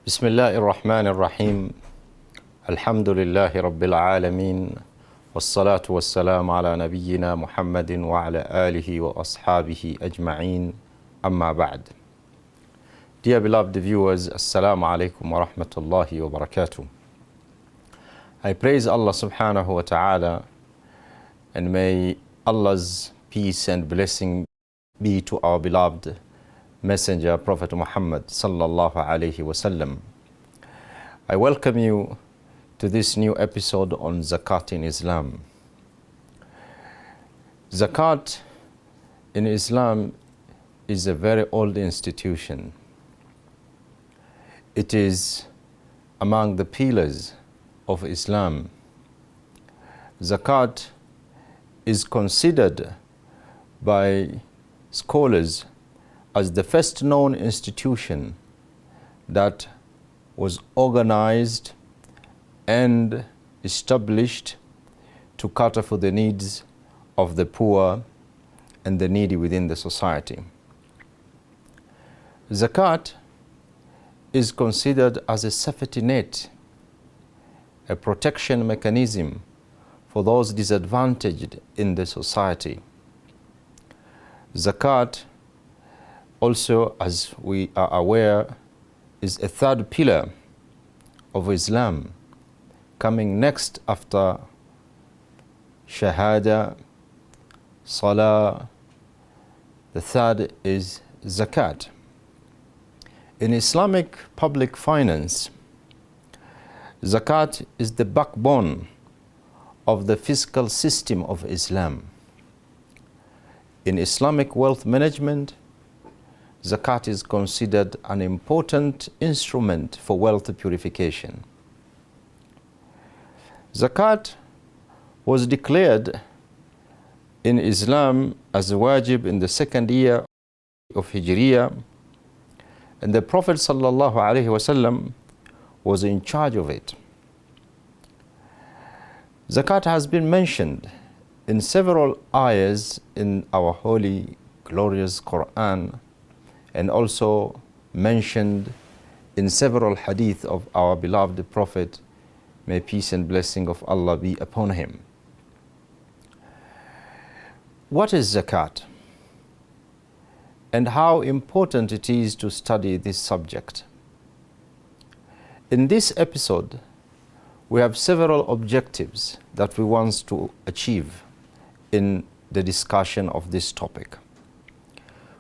بسم الله الرحمن الرحيم الحمد لله رب العالمين والصلاة والسلام على نبينا محمد وعلى آله وأصحابه أجمعين أما بعد. Dear beloved viewers, Assalamu alaikum wa rahmatullahi wa barakatuh. I praise Allah subhanahu wa ta'ala, and may Allah's peace and blessing be to our beloved Messenger, Prophet Muhammad sallallahu alayhi wasallam. I welcome you to this new episode on Zakat in Islam. Zakat in Islam is a very old institution. It is among the pillars of Islam. Zakat is considered by scholars as the first known institution that was organized and established to cater for the needs of the poor and the needy within the society. Zakat is considered as a safety net, a protection mechanism for those disadvantaged in the society. Zakat also, as we are aware, is a third pillar of Islam, coming next after Shahada, Salah. The third is Zakat. In Islamic public finance, Zakat is the backbone of the fiscal system of Islam. In Islamic wealth management, Zakat is considered an important instrument for wealth purification. Zakat was declared in Islam as a wajib in the second year of Hijriya, and the Prophet sallallahu alaihi wasallam was in charge of it. Zakat has been mentioned in several ayahs in our holy, glorious Quran, and also mentioned in several hadith of our beloved Prophet, may peace and blessing of Allah be upon him. What is Zakat, and how important it is to study this subject? In this episode, we have several objectives that we want to achieve in the discussion of this topic.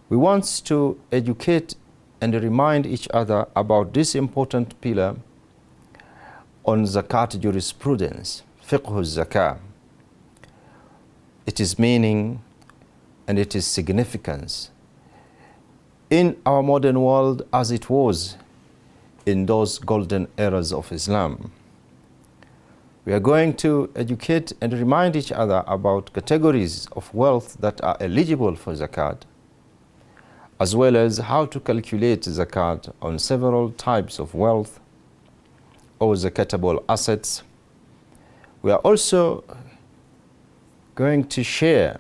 We want to educate and remind each other about this important pillar on Zakat jurisprudence, fiqh al-Zakah, its meaning and its significance in our modern world as it was in those golden eras of Islam. We are going to educate and remind each other about categories of wealth that are eligible for Zakat, as well as how to calculate Zakat on several types of wealth or zakatable assets. We are also going to share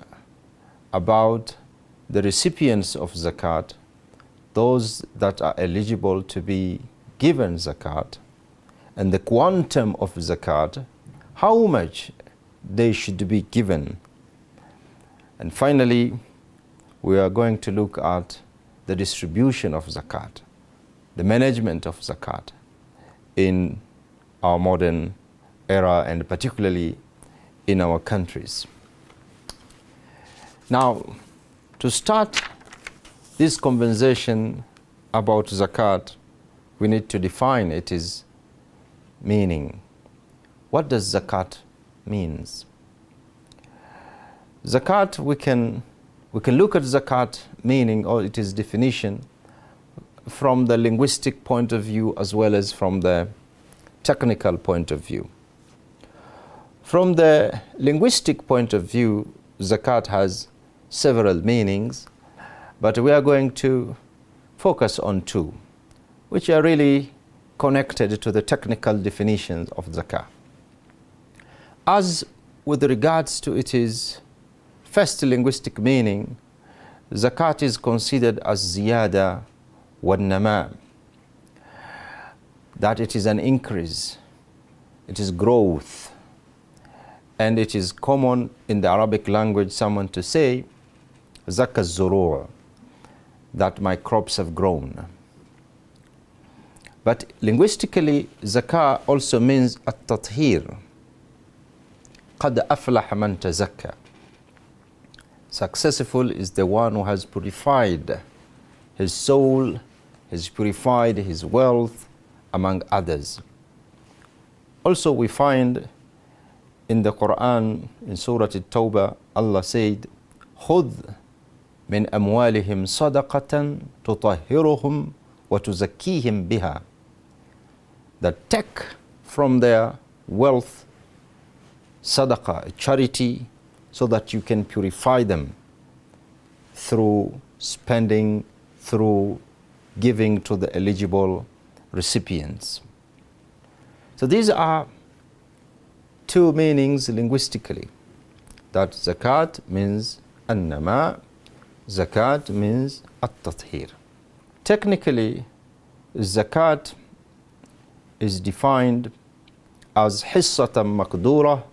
about the recipients of Zakat, those that are eligible to be given Zakat, and the quantum of Zakat, how much they should be given. And finally, we are going to look at the distribution of Zakat, the management of Zakat in our modern era, and particularly in our countries. Now, to start this conversation about Zakat, we need to define its meaning. What does Zakat means? Zakat, we can look at Zakat meaning or its definition from the linguistic point of view as well as from the technical point of view. From the linguistic point of view, Zakat has several meanings, but we are going to focus on two, which are really connected to the technical definitions of Zakah. As with regards to its first linguistic meaning, Zakat is considered as ziyada wa nama. that it is an increase, it is growth. And it is common in the Arabic language someone to say, Zakka zurur, that my crops have grown. But linguistically, zakah also means at-tathhir. قَدْ أَفْلَحَ مَنْ تَزَكَّى. Successful is the one who has purified his soul, has purified his wealth, among others. Also we find in the Quran, in Surah At-Tawbah, Allah said, خُذْ مِنْ أَمْوَالِهِمْ صَدَقَةً تُطَهِّرُهُمْ وَتُزَكِّيهِمْ بِهَا. That take from their wealth sadaqah, charity, so that you can purify them through spending, through giving to the eligible recipients. So these are two meanings linguistically, that zakat means an-nama, zakat means at-tathhir. Technically, zakat is defined as hissatan maqdura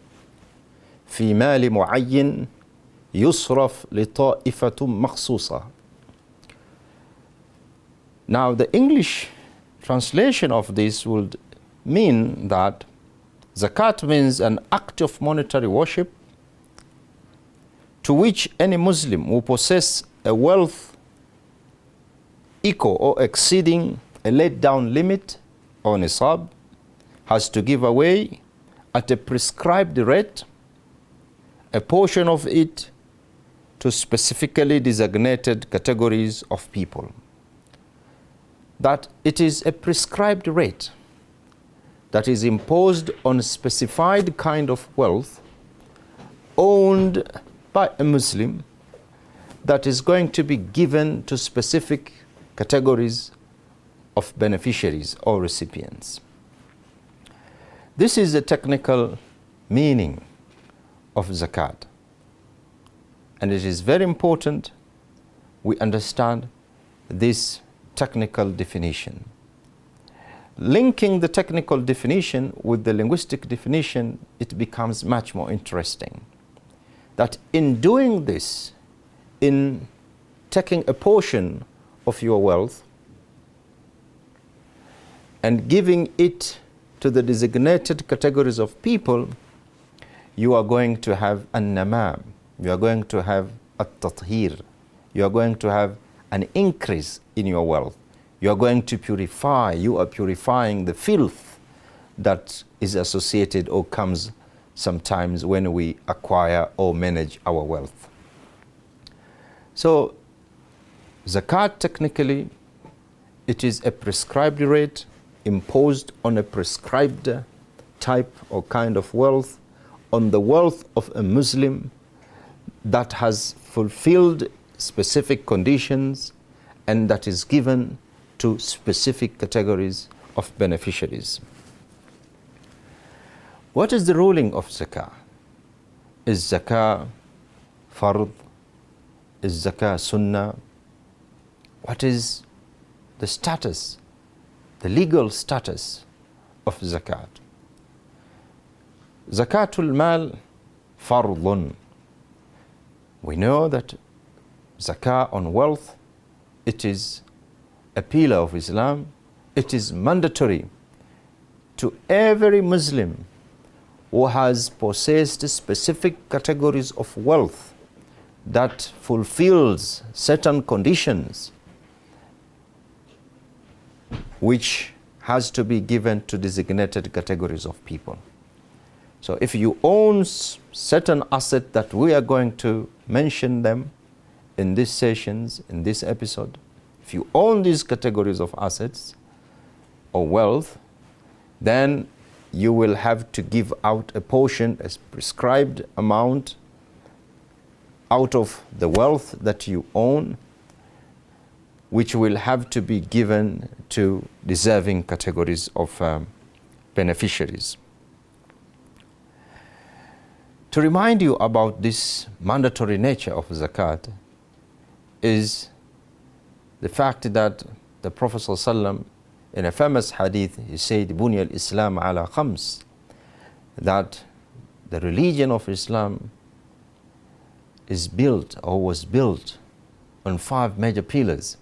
fi mali mu'ayyin yusraf li ta'ifatum makhsusa. Now the English translation of this would mean that zakat means an act of monetary worship to which any Muslim who possesses a wealth equal or exceeding a laid down limit or nisab has to give away at a prescribed rate a portion of it to specifically designated categories of people. That it is a prescribed rate that is imposed on a specified kind of wealth owned by a Muslim that is going to be given to specific categories of beneficiaries or recipients. This is the technical meaning of zakat. And it is very important we understand this technical definition. Linking the technical definition with the linguistic definition, it becomes much more interesting. That in doing this, in taking a portion of your wealth and giving it to the designated categories of people, you are going to have an-namam, you are going to have at-tathhir, you are going to have an increase in your wealth. You are going to purify, you are purifying the filth that is associated or comes sometimes when we acquire or manage our wealth. So, zakat technically, it is a prescribed rate imposed on a prescribed type or kind of wealth, on the wealth of a Muslim that has fulfilled specific conditions and that is given to specific categories of beneficiaries. What is the ruling of zakah? Is zakah fard? Is zakah sunnah? What is the status, the legal status of zakat? Zakatul mal fardun. We know that zakah on wealth, it is a pillar of Islam. It is mandatory to every Muslim who has possessed specific categories of wealth that fulfills certain conditions which has to be given to designated categories of people. So if you own certain assets that we are going to mention them in these sessions, in this episode, if you own these categories of assets or wealth, then you will have to give out a portion, a prescribed amount out of the wealth that you own, which will have to be given to deserving categories of beneficiaries. To remind you about this mandatory nature of zakat is the fact that the Prophet ﷺ In a famous hadith, he said, Bunya al-Islam ala khams, that the religion of Islam is built or was built on 5 major pillars.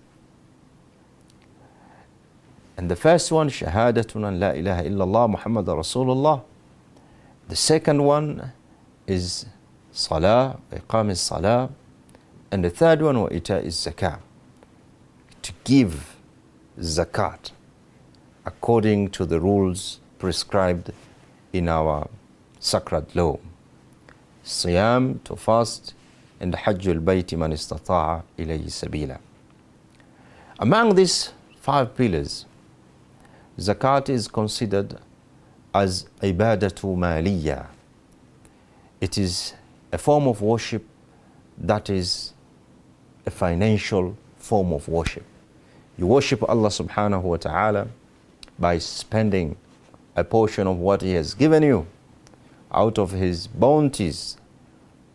And the first one, shahadatun an la ilaha illallah Muhammad Rasulullah. The second one is salah, iqam is salah. And the third one, wa ita is zakah, to give zakat according to the rules prescribed in our sacred law. Siyam, to fast, and hajjul bayti man istata'a ilayhi sabila. Among these 5 pillars, zakat is considered as ibadatu maliyya. It is a form of worship that is a financial form of worship. You worship Allah subhanahu wa ta'ala by spending a portion of what He has given you out of His bounties,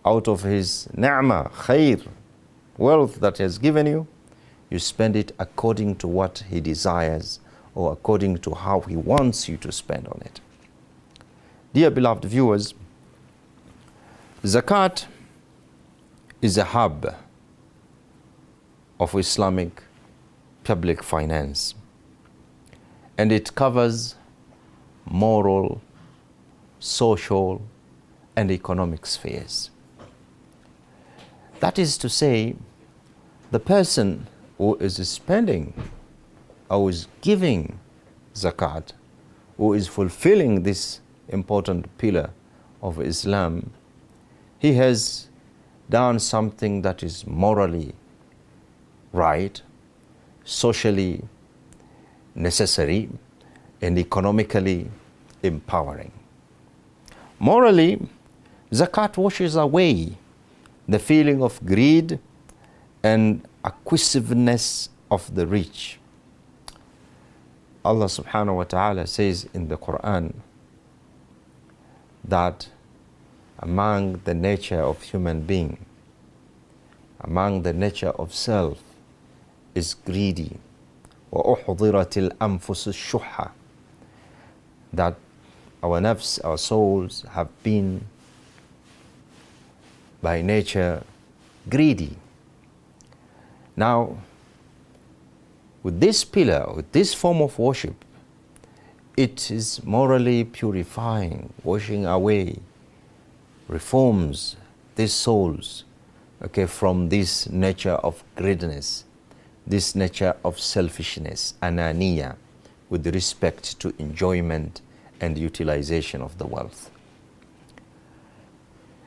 out of His ni'mah, khair, wealth that He has given you. You spend it according to what He desires or according to how He wants you to spend on it. Dear beloved viewers, zakat is a hub of Islamic public finance, and it covers moral, social, and economic spheres. That is to say, the person who is spending or is giving zakat, who is fulfilling this important pillar of Islam, he has done something that is morally right, socially necessary, and economically empowering. Morally, zakat washes away the feeling of greed and acquisitiveness of the rich. Allah subhanahu wa ta'ala says in the Quran that among the nature of human being, among the nature of self, is greedy. وَأُحْضِرَتِ الْأَنفُسُ الشُّحَّةِ, that our nafs, our souls have been by nature greedy. Now, with this pillar, with this form of worship, it is morally purifying, washing away, reforms these souls, from this nature of greediness, this nature of selfishness, ananiya, with respect to enjoyment and utilization of the wealth.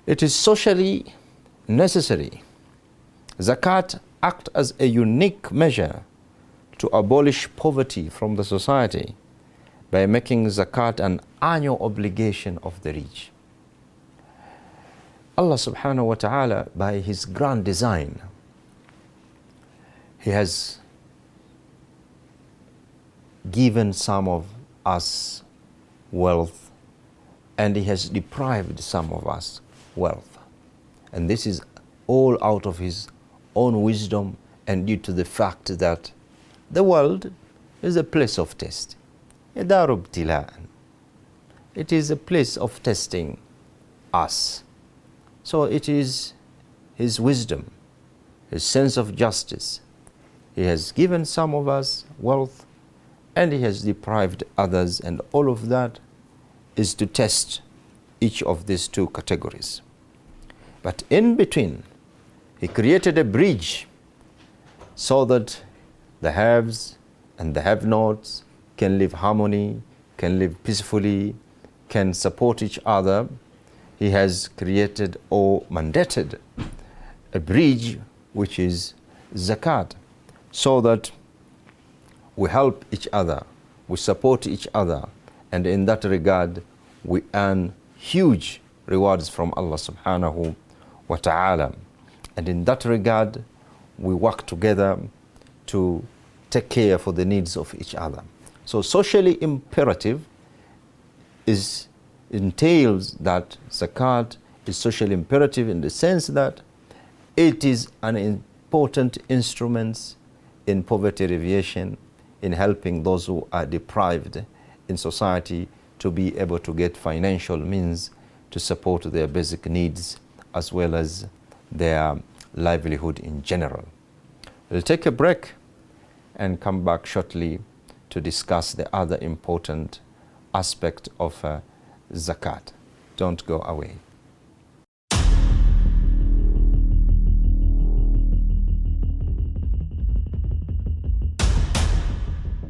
It is socially necessary. Zakat acts as a unique measure to abolish poverty from the society by making zakat an annual obligation of the rich. Allah subhanahu wa ta'ala, by His grand design, He has given some of us wealth, and He has deprived some of us wealth. And this is all out of His own wisdom and due to the fact that the world is a place of test. Daru ibtila'an. It is a place of testing us. So it is His wisdom, His sense of justice. He has given some of us wealth and He has deprived others, and all of that is to test each of these 2 categories. But in between, He created a bridge so that the haves and the have-nots can live harmony, can live peacefully, can support each other. He has created or mandated a bridge, which is zakat, so that we help each other, we support each other, and in that regard we earn huge rewards from Allah subhanahu wa ta'ala. And in that regard we work together to take care for the needs of each other. So socially imperative entails that zakat is socially imperative in the sense that it is an important instrument in poverty alleviation, in helping those who are deprived in society to be able to get financial means to support their basic needs as well as their livelihood in general. We'll take a break and come back shortly to discuss the other important aspect of zakat. Don't go away.